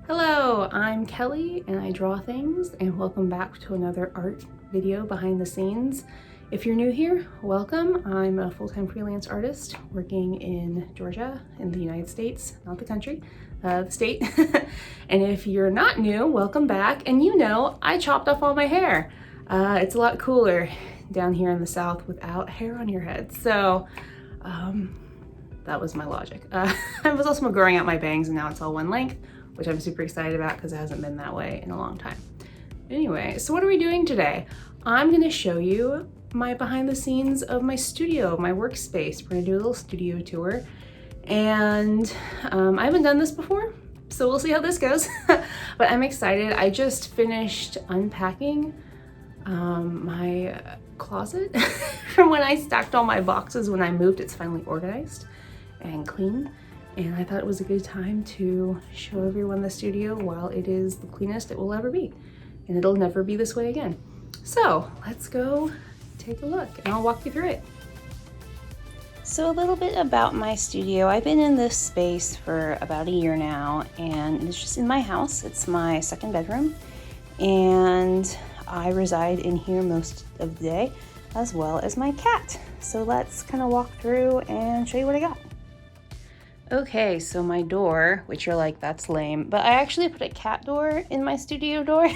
Hello, I'm Kelly and I draw things, and welcome back to another art video behind the scenes. If you're new here, welcome. I'm a full-time freelance artist working in Georgia in the United States, not the country, the state. And if you're not new, welcome back. And you know, I chopped off all my hair. It's a lot cooler down here in the South without hair on your head. So that was my logic. I was also growing out my bangs and now it's all one length, which I'm super excited about because it hasn't been that way in a long time. Anyway, so what are we doing today? I'm gonna show you my behind the scenes of my studio, my workspace. We're gonna do a little studio tour. And I haven't done this before, so we'll see how this goes. But I'm excited. I just finished unpacking my closet from when I stacked all my boxes when I moved. It's finally organized and clean. And I thought it was a good time to show everyone the studio while it is the cleanest it will ever be. And it'll never be this way again. So let's go take a look and I'll walk you through it. So a little bit about my studio. I've been in this space for about a year now, and it's just in my house. It's my second bedroom, and I reside in here most of the day, as well as my cat. So let's kind of walk through and show you what I got. Okay, so my door, which you're like, that's lame, but I actually put a cat door in my studio door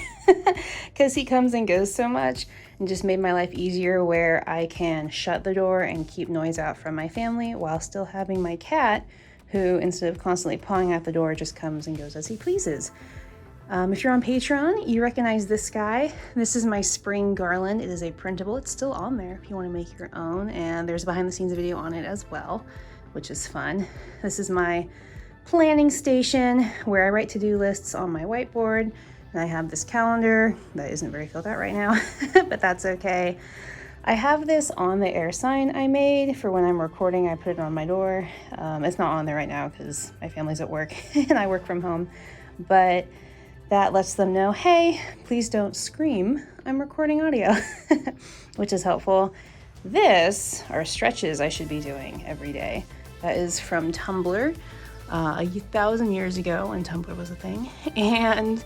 because he comes and goes so much, and just made my life easier where I can shut the door and keep noise out from my family while still having my cat, who instead of constantly pawing at the door just comes and goes as he pleases. If you're on Patreon, you recognize this guy. This is my spring garland. It is a printable. It's still on there if you want to make your own, and there's a behind the scenes video on it as well, which is fun. This is my planning station where I write to-do lists on my whiteboard. And I have this calendar that isn't very filled out right now, but that's okay. I have this on the air sign I made for when I'm recording. I put it on my door. It's not on there right now because my family's at work and I work from home, but that lets them know, hey, please don't scream, I'm recording audio, which is helpful. This are stretches I should be doing every day. That is from Tumblr, 1,000 years ago when Tumblr was a thing. And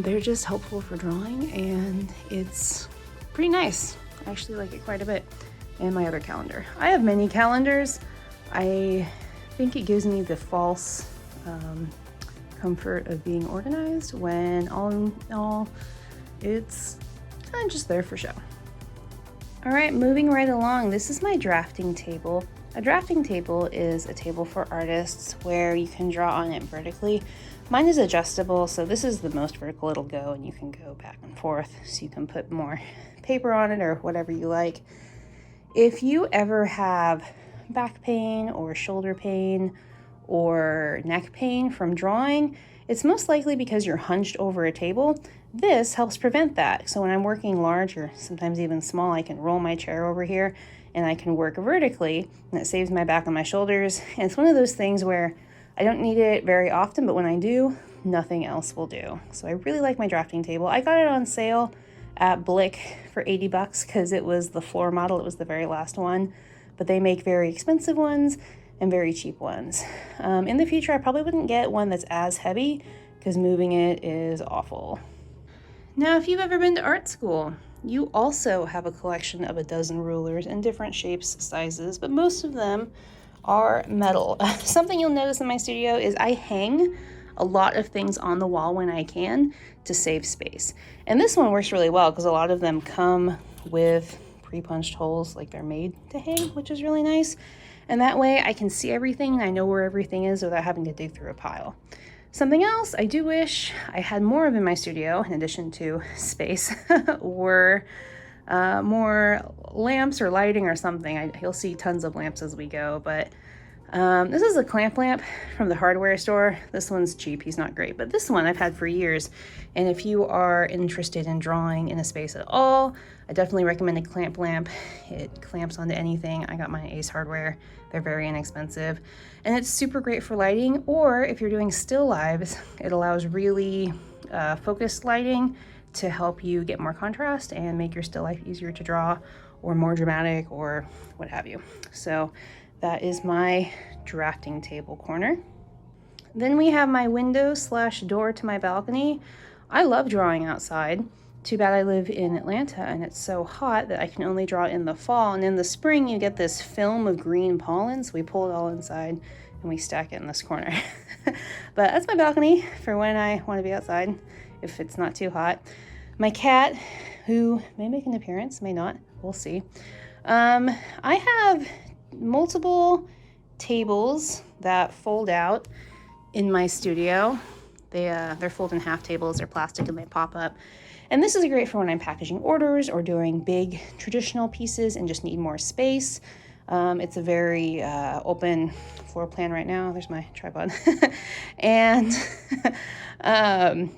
they're just helpful for drawing, and it's pretty nice. I actually like it quite a bit. And my other calendar. I have many calendars. I think it gives me the false comfort of being organized when all in all, it's kind of just there for show. All right, moving right along, this is my drafting table. A drafting table is a table for artists where you can draw on it vertically. Mine is adjustable, so this is the most vertical it'll go, and you can go back and forth, so you can put more paper on it or whatever you like. If you ever have back pain or shoulder pain or neck pain from drawing, it's most likely because you're hunched over a table. This helps prevent that. So when I'm working large or sometimes even small, I can roll my chair over here and I can work vertically, and it saves my back and my shoulders. And it's one of those things where I don't need it very often, but when I do, nothing else will do. So I really like my drafting table. I got it on sale at Blick for $80 because it was the floor model. It was the very last one, but they make very expensive ones and very cheap ones. In the future, I probably wouldn't get one that's as heavy because moving it is awful. Now, if you've ever been to art school, you also have a collection of a dozen rulers in different shapes, sizes, but most of them are metal. Something you'll notice in my studio is I hang a lot of things on the wall when I can to save space. And this one works really well because a lot of them come with pre-punched holes, like they're made to hang, which is really nice. And that way I can see everything and I know where everything is without having to dig through a pile. Something else I do wish I had more of in my studio, in addition to space, were more lamps or lighting or something. You'll see tons of lamps as we go, but this is a clamp lamp from the hardware store. This one's cheap, he's not great, but this one I've had for years. And if you are interested in drawing in a space at all, I definitely recommend a clamp lamp. It clamps onto anything. I got mine at Ace Hardware. They're very inexpensive. And it's super great for lighting, or if you're doing still lives, it allows really focused lighting to help you get more contrast and make your still life easier to draw, or more dramatic, or what have you. So that is my drafting table corner. Then we have my window/door to my balcony. I love drawing outside. Too bad I live in Atlanta and it's so hot that I can only draw in the fall. And in the spring, you get this film of green pollen. So we pull it all inside and we stack it in this corner. But that's my balcony for when I want to be outside, if it's not too hot. My cat, who may make an appearance, may not, we'll see. I have multiple tables that fold out in my studio. They're fold in half tables, they're plastic and they pop up. And this is great for when I'm packaging orders or doing big traditional pieces and just need more space. It's a very open floor plan right now. There's my tripod. And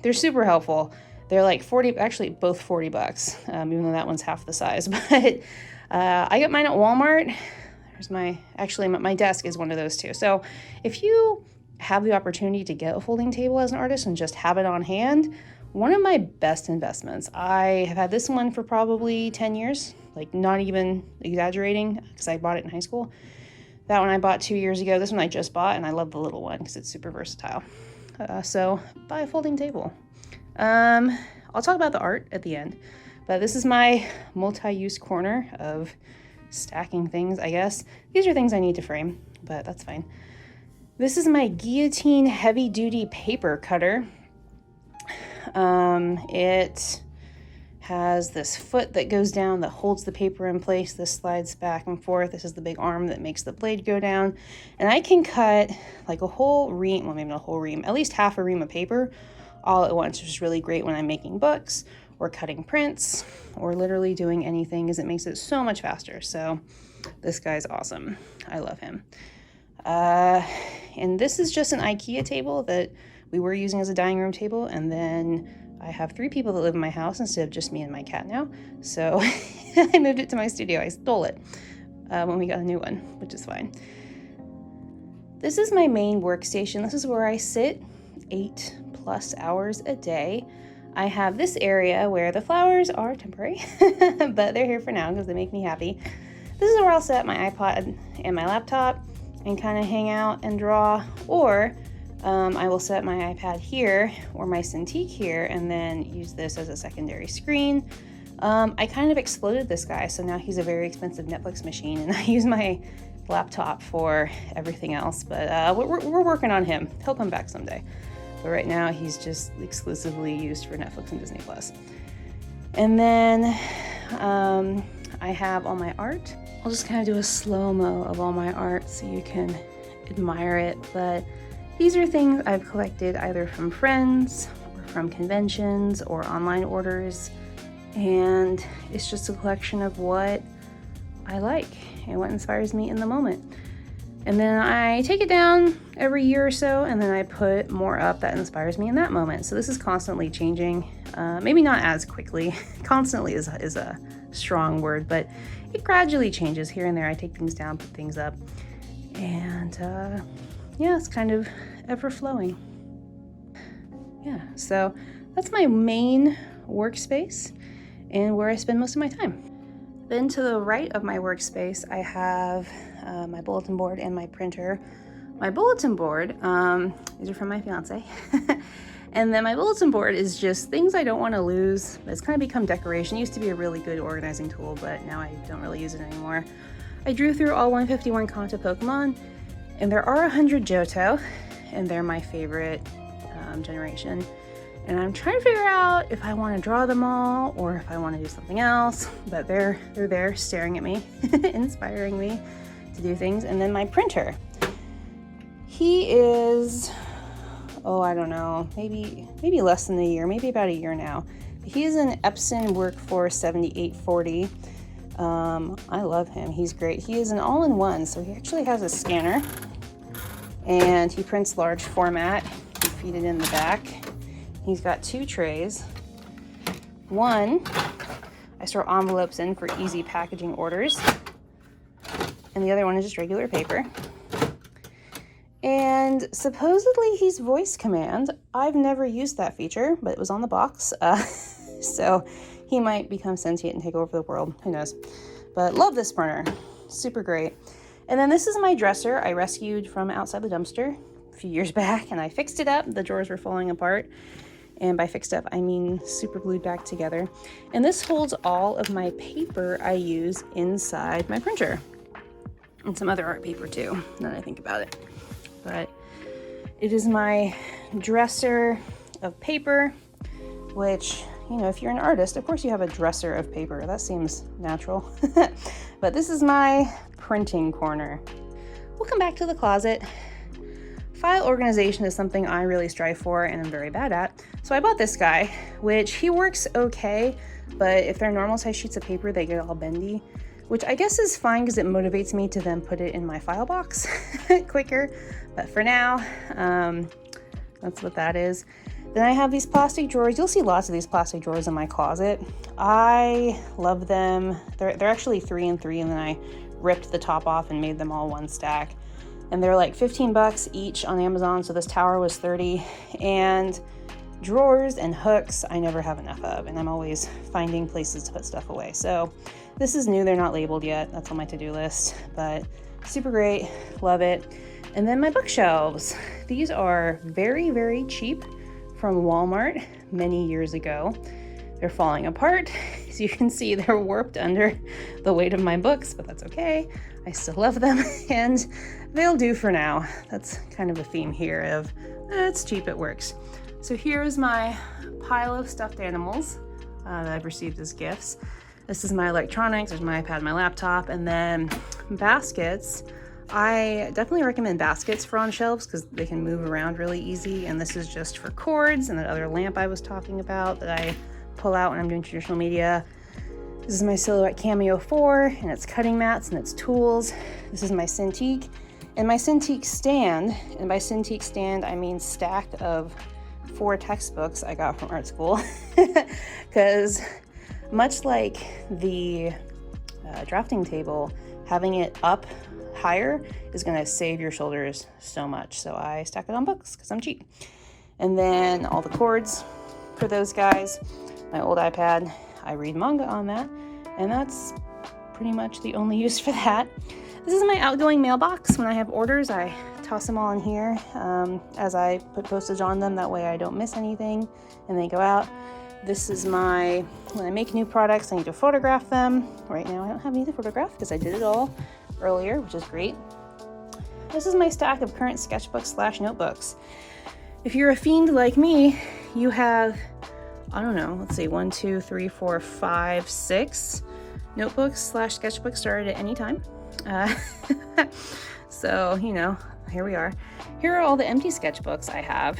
they're super helpful. They're like 40, actually both $40, even though that one's half the size. But I got mine at Walmart. There's my desk is one of those too. So if you have the opportunity to get a folding table as an artist and just have it on hand, one of my best investments. I have had this one for probably 10 years, like not even exaggerating, because I bought it in high school. That one I bought 2 years ago. This one I just bought, and I love the little one because it's super versatile. So buy a folding table. I'll talk about the art at the end, but this is my multi-use corner of stacking things, I guess. These are things I need to frame, but that's fine. This is my Guillotine heavy-duty paper cutter. It has this foot that goes down that holds the paper in place. This slides back and forth. This is the big arm that makes the blade go down. And I can cut like a whole ream, well, maybe not a whole ream, at least half a ream of paper all at once, which is really great when I'm making books or cutting prints or literally doing anything, because it makes it so much faster. So this guy's awesome. I love him. And this is just an IKEA table that we were using as a dining room table, and then I have 3 people that live in my house instead of just me and my cat now. So I moved it to my studio. I stole it when we got a new one, which is fine. This is my main workstation. This is where I sit 8+ hours a day. I have this area where the flowers are temporary, but they're here for now because they make me happy. This is where I'll set my iPod and my laptop and kind of hang out and draw, or I will set my iPad here or my Cintiq here and then use this as a secondary screen. I kind of exploded this guy, so now he's a very expensive Netflix machine, and I use my laptop for everything else, but we're working on him. He'll come back someday. But right now he's just exclusively used for Netflix and Disney+. And then I have all my art. I'll just kind of do a slow-mo of all my art so you can admire it, but these are things I've collected either from friends or from conventions or online orders, and it's just a collection of what I like and what inspires me in the moment. And then I take it down every year or so, and then I put more up that inspires me in that moment. So this is constantly changing, maybe not as quickly. Constantly is a strong word, but it gradually changes here and there. I take things down, put things up, and yeah, it's kind of ever-flowing. Yeah, so that's my main workspace and where I spend most of my time. Then to the right of my workspace, I have my bulletin board and my printer. My bulletin board, these are from my fiance. And then my bulletin board is just things I don't want to lose. It's kind of become decoration. It used to be a really good organizing tool, but now I don't really use it anymore. I drew through all 151 Kanto Pokemon, and there are 100 Johto, and they're my favorite generation. And I'm trying to figure out if I want to draw them all or if I want to do something else, but they're there staring at me, inspiring me to do things. And then my printer. He is, I don't know, maybe less than a year, maybe about a year now. He is an Epson Workforce 7840. I love him. He's great. He is an all-in-one, so he actually has a scanner, and he prints large format. You feed it in the back. He's got 2 trays. One, I store envelopes in for easy packaging orders, and the other one is just regular paper. And supposedly he's voice command. I've never used that feature, but it was on the box. So he might become sentient and take over the world. Who knows? But love this printer. Super great. And then this is my dresser I rescued from outside the dumpster few years back, and I fixed it up. The drawers were falling apart. And by fixed up, I mean super glued back together. And this holds all of my paper I use inside my printer. And some other art paper too, now that I think about it. But it is my dresser of paper, which, you know, if you're an artist, of course you have a dresser of paper. That seems natural. But this is my printing corner. We'll come back to the closet. File organization is something I really strive for and I'm very bad at. So I bought this guy, which he works okay, but if they're normal size sheets of paper, they get all bendy, which I guess is fine because it motivates me to then put it in my file box quicker. But for now, that's what that is. Then I have these plastic drawers. You'll see lots of these plastic drawers in my closet. I love them. They're actually 3 and 3, and then I ripped the top off and made them all one stack. And they're like 15 bucks each on Amazon, so this tower was 30. And drawers and hooks, I never have enough of, and I'm always finding places to put stuff away. So this is new, they're not labeled yet. That's on my to-do list, but super great, love it. And then my bookshelves. These are very, very cheap from Walmart many years ago. They're falling apart. As you can see, they're warped under the weight of my books, but that's okay. I still love them and they'll do for now. That's kind of a theme here of it's cheap, it works. So here's my pile of stuffed animals that I've received as gifts. This is my electronics, there's my iPad, my laptop, and then baskets. I definitely recommend baskets for on shelves because they can move around really easy. And this is just for cords and that other lamp I was talking about that I pull out when I'm doing traditional media. This is my Silhouette Cameo 4 and its cutting mats and its tools. This is my Cintiq and my Cintiq stand. And by Cintiq stand, I mean stack of 4 textbooks I got from art school. Because much like the drafting table, having it up higher is going to save your shoulders so much. So I stack it on books because I'm cheap. And then all the cords for those guys. My old iPad, I read manga on that, and that's pretty much the only use for that. This is my outgoing mailbox. When I have orders, I toss them all in here as I put postage on them. That way I don't miss anything and they go out. This is my, when I make new products, I need to photograph them. Right now I don't have any to photograph because I did it all earlier, which is great. This is my stack of current sketchbooks / notebooks. If you're a fiend like me, you have, I don't know, let's see, 1, 2, 3, 4, 5, 6 notebooks / sketchbooks started at any time. So, you know, here we are. Here are all the empty sketchbooks I have.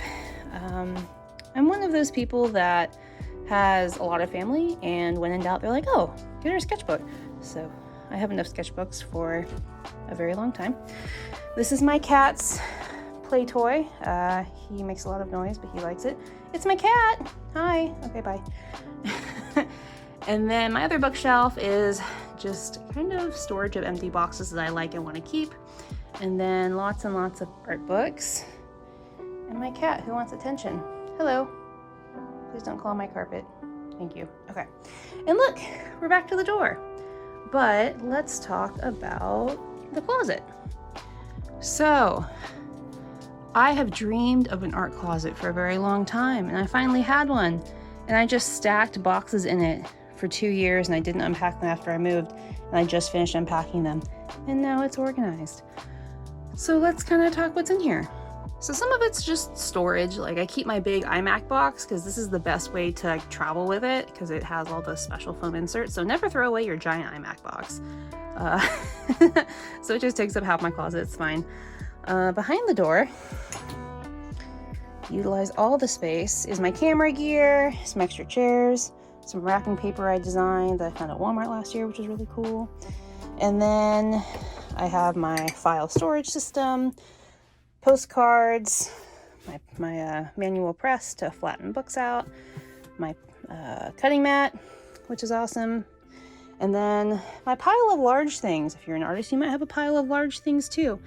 I'm one of those people that has a lot of family, and when in doubt, they're like, oh, get her a sketchbook. So I have enough sketchbooks for a very long time. This is my cat's play toy. He makes a lot of noise, but he likes it. It's my cat. Hi. Okay, bye. And then my other bookshelf is just kind of storage of empty boxes that I like and want to keep. And then lots and lots of art books. And my cat who wants attention. Hello. Please don't claw my carpet. Thank you. Okay. And look, we're back to the door. But let's talk about the closet. So, I have dreamed of an art closet for a very long time, and I finally had one. And I just stacked boxes in it for 2 years, and I didn't unpack them after I moved, and I just finished unpacking them. And now it's organized. So let's kind of talk what's in here. So some of it's just storage. Like I keep my big iMac box because this is the best way to like, travel with it because it has all the special foam inserts. So never throw away your giant iMac box. So it just takes up half my closet, it's fine. Behind the door, utilize all the space, is my camera gear, some extra chairs, some wrapping paper I designed that I found at Walmart last year, which is really cool. And then I have my file storage system, postcards, my manual press to flatten books out, my cutting mat, which is awesome. And then my pile of large things. If you're an artist, you might have a pile of large things too.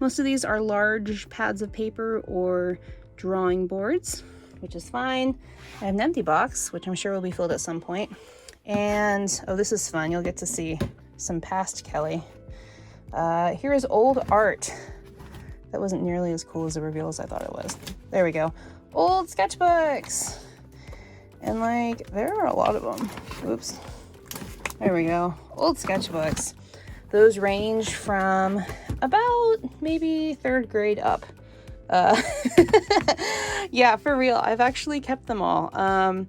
Most of these are large pads of paper or drawing boards, which is fine. I have an empty box, which I'm sure will be filled at some point. And, oh, this is fun. You'll get to see some past Kelly. Here is old art That wasn't nearly as cool as the reveal as I thought it was. There we go. Old sketchbooks. And like, there are a lot of them. Oops. There we go. Old sketchbooks. Those range from about maybe 3rd grade up. Yeah, for real. I've actually kept them all. And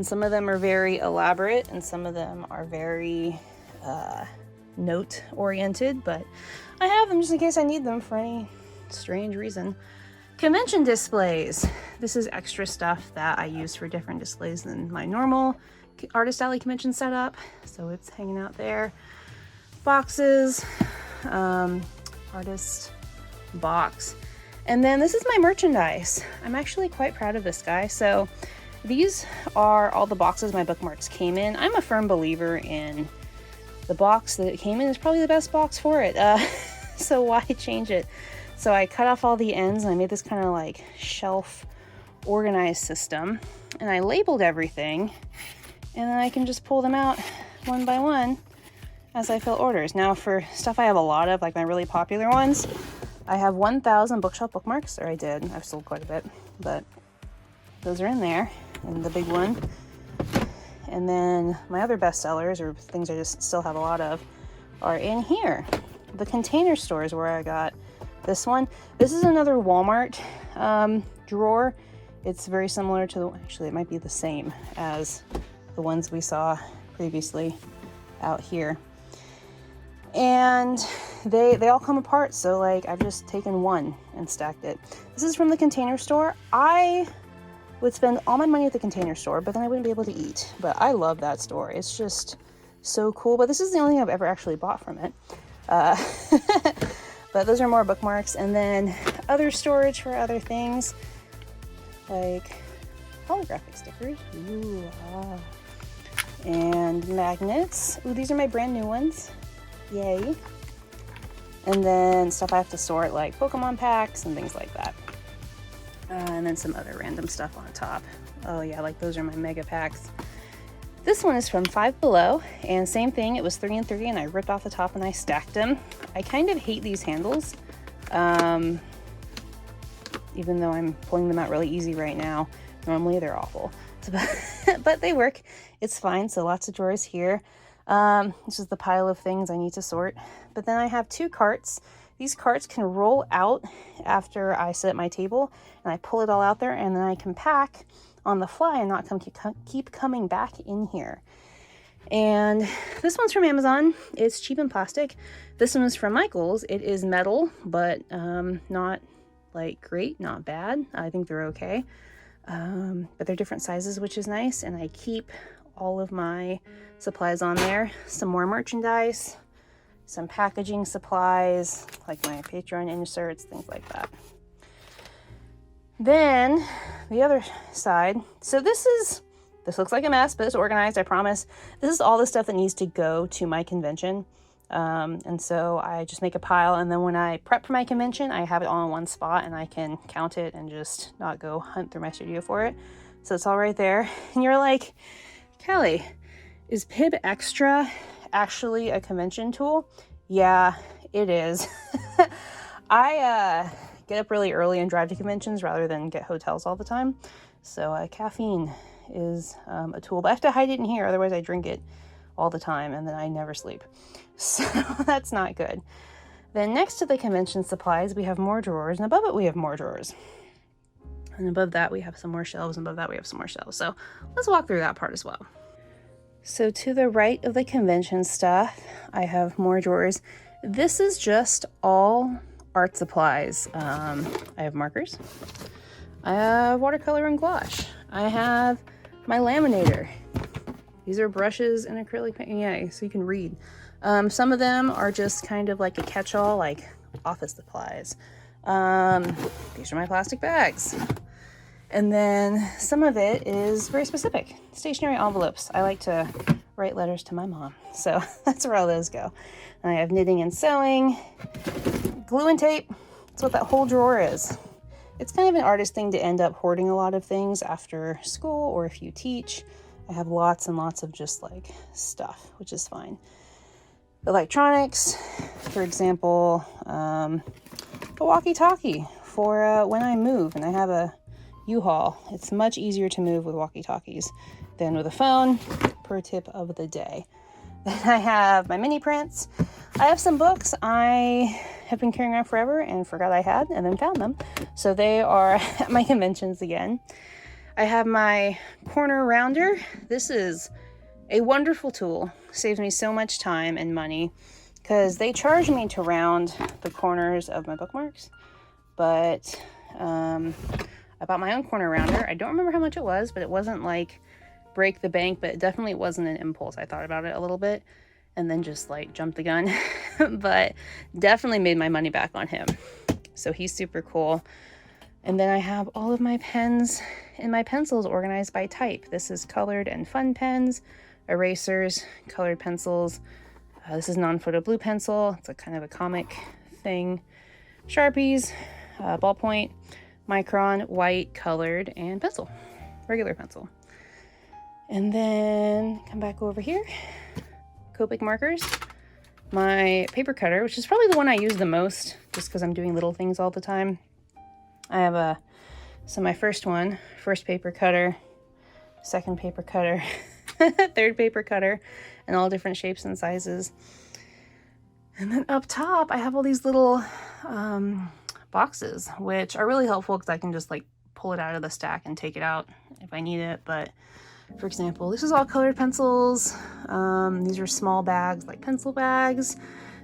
some of them are very elaborate and some of them are very note oriented, but I have them just in case I need them for any strange reason. Convention displays. This is extra stuff that I use for different displays than my normal Artist Alley convention setup. So it's hanging out there. Boxes, artist box. And then this is my merchandise. I'm actually quite proud of this guy. So these are all the boxes my bookmarks came in. I'm a firm believer in the box that it came in is probably the best box for it. So why change it? So I cut off all the ends and I made this kind of like shelf organized system, and I labeled everything, and then I can just pull them out one by one as I fill orders. Now for stuff I have a lot of, like my really popular ones, I have 1,000 bookshelf bookmarks, or I did. I've sold quite a bit, but those are in there, and the big one. And then my other bestsellers, or things I just still have a lot of, are in here. The Container Store is where I got this one. This is another Walmart drawer. It's very similar to, actually it might be the same as the ones we saw previously out here. And they all come apart, so like I've just taken one and stacked it. This is from the Container Store. I would spend all my money at the Container Store, but then I wouldn't be able to eat. But I love that store. It's just so cool. But this is the only thing I've ever actually bought from it. But those are more bookmarks, and then other storage for other things like holographic stickers. Ooh, and magnets. Ooh, these are my brand new ones. Yay. And then stuff I have to sort, like Pokemon packs and things like that. And then some other random stuff on top. Oh yeah, like those are my mega packs. This one is from Five Below, and same thing, it was 3 and 3, and I ripped off the top and I stacked them. I kind of hate these handles, even though I'm pulling them out really easy right now. Normally they're awful, but they work. It's fine. So lots of drawers here. This is the pile of things I need to sort. But then I have 2 carts. These carts can roll out after I set my table, and I pull it all out there, and then I can pack on the fly and not keep coming back in here. And this one's from Amazon. It's cheap and plastic. This one is from Michaels. It is metal, but not like great, not bad. I think they're okay. But they're different sizes, which is nice. And I keep all of my supplies on there. Some more merchandise, some packaging supplies, like my Patreon inserts, things like that. Then the other side. So this looks like a mess, but it's organized, I promise. This is all the stuff that needs to go to my convention. And so I just make a pile, and then when I prep for my convention, I have it all in one spot and I can count it and just not go hunt through my studio for it. So it's all right there. And you're like, Kelly, is Pib Extra actually a convention tool? Yeah, it is. I get up really early and drive to conventions rather than get hotels all the time. So caffeine is a tool, but I have to hide it in here, otherwise I drink it all the time and then I never sleep. So that's not good. Then next to the convention supplies, we have more drawers, and above it we have more drawers. And above that we have some more shelves, and above that we have some more shelves. So let's walk through that part as well. So to the right of the convention stuff, I have more drawers. This is just all art supplies. I have markers. I have watercolor and gouache. I have my laminator. These are brushes and acrylic paint. Yeah, so you can read. Some of them are just kind of like a catch-all, like office supplies. These are my plastic bags. And then some of it is very specific. Stationery envelopes. I like to write letters to my mom. So that's where all those go. And I have knitting and sewing, glue and tape. That's what that whole drawer is. It's kind of an artist thing to end up hoarding a lot of things after school, or if you teach. I have lots and lots of just like stuff, which is fine. Electronics, for example, a walkie-talkie for when I move and I have a U-Haul. It's much easier to move with walkie-talkies than with a phone. Pro tip of the day. Then I have my mini prints. I have some books I have been carrying around forever and forgot I had and then found them. So they are at my conventions again. I have my corner rounder. This is a wonderful tool. Saves me so much time and money because they charge me to round the corners of my bookmarks. But I bought my own corner rounder. I don't remember how much it was, but it wasn't like break the bank, but it definitely wasn't an impulse. I thought about it a little bit and then just like jumped the gun, but definitely made my money back on him. So he's super cool. And then I have all of my pens and my pencils organized by type. This is colored and fun pens, erasers, colored pencils. This is non-photo blue pencil. It's a kind of a comic thing. Sharpies, ballpoint, Micron, white, colored, and pencil, regular pencil. And then come back over here, Copic markers, my paper cutter, which is probably the one I use the most just because I'm doing little things all the time. I have so my first paper cutter, second paper cutter, third paper cutter, and all different shapes and sizes. And then up top, I have all these little boxes, which are really helpful because I can just like pull it out of the stack and take it out if I need it. But for example, this is all colored pencils. These are small bags, like pencil bags.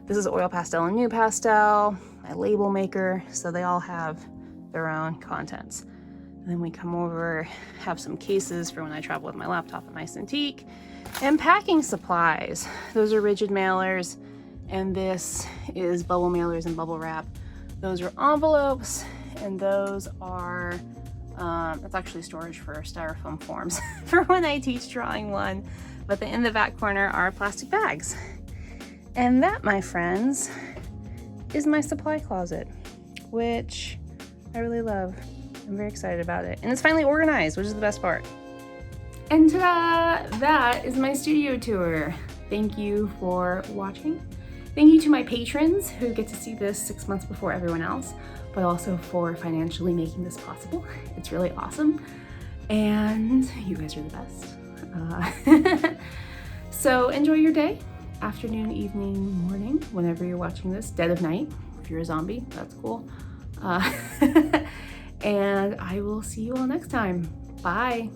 This is oil pastel and NuPastel, my label maker. So they all have their own contents. And then we come over, have some cases for when I travel with my laptop at my Cintiq, and packing supplies. Those are rigid mailers, and this is bubble mailers and bubble wrap. Those are envelopes, and those are that's actually storage for styrofoam forms for when I teach drawing one. But in the back corner are plastic bags. And that, my friends, is my supply closet, which I really love. I'm very excited about it. And it's finally organized, which is the best part. And ta-da! That is my studio tour. Thank you for watching. Thank you to my patrons who get to see this 6 months before everyone else, but also for financially making this possible. It's really awesome. And you guys are the best. So enjoy your day, afternoon, evening, morning, whenever you're watching this, dead of night. If you're a zombie, that's cool. And I will see you all next time. Bye.